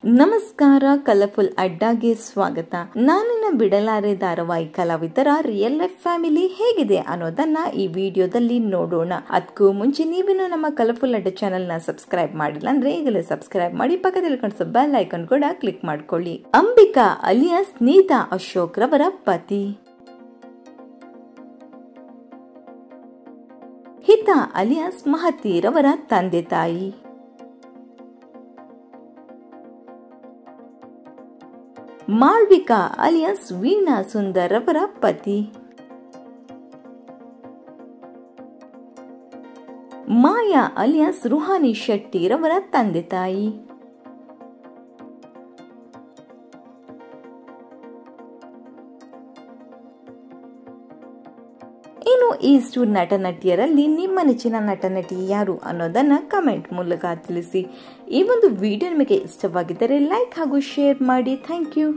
ನಮಸ್ಕಾರ, ಕಲರ್ಫುಲ್ ಅಡ್ಡಾಗೆ ಸ್ವಾಗತ. ನಾನಿನ್ನ ಬಿಡಲಾರೆ ಧಾರಾವಾಹಿ ಕಲಾವಿದರ ರಿಯಲ್ ಲೈಫ್ ಫ್ಯಾಮಿಲಿ ಹೇಗಿದೆ ಅನ್ನೋದನ್ನ ಈ ವಿಡಿಯೋದಲ್ಲಿ ನೋಡೋಣ. ಅದಕ್ಕೂ ಮುಂಚೆ ನೀವೇನು ನಮ್ಮ ಕಲರ್ಫುಲ್ ಅಡ್ಡ ಚಾನೆಲ್ ನ ಸಬ್ಸ್ಕ್ರೈಬ್ ಮಾಡಿಲ್ಲ ಅಂದ್ರೆ ಈಗಲೇ ಸಬ್ಸ್ಕ್ರೈಬ್ ಮಾಡಿ, ಪಕ್ಕದಲ್ಲಿ ಕಾಣಿಸೋ ಬೆಲ್ ಐಕಾನ್ ಕೂಡ ಕ್ಲಿಕ್ ಮಾಡ್ಕೊಳ್ಳಿ. ಅಂಬಿಕಾ ಅಲಿಯಾಸ್ ನೀತಾ ಅಶೋಕ್ ರವರ ಪತಿ, ಹಿತಾ ಅಲಿಯಾಸ್ ಮಹತಿ ರವರ ತಂದೆ ತಾಯಿ, ಮಾಳ್ವಿಕಾ ಅಲಿಯಾಸ್ ವೀಣಾ ಸುಂದರ್ ರವರ ಪತಿ, ಮಾಯಾ ಅಲಿಯಾಸ್ ರುಹಾನಿ ಶೆಟ್ಟಿ ರವರ ತಂದೆ ತಾಯಿ, ಇನ್ನು ಇಷ್ಟು ನಟ ನಟಿಯರಲ್ಲಿ ನಿಮ್ಮ ನೆಚ್ಚಿನ ನಟ ನಟಿ ಯಾರು ಅನ್ನೋದನ್ನ ಕಮೆಂಟ್ ಮೂಲಕ ತಿಳಿಸಿ. ಈ ಒಂದು ವಿಡಿಯೋ ನಿಮಗೆ ಇಷ್ಟವಾಗಿದ್ದರೆ ಲೈಕ್ ಹಾಗೂ ಶೇರ್ ಮಾಡಿ. Thank you.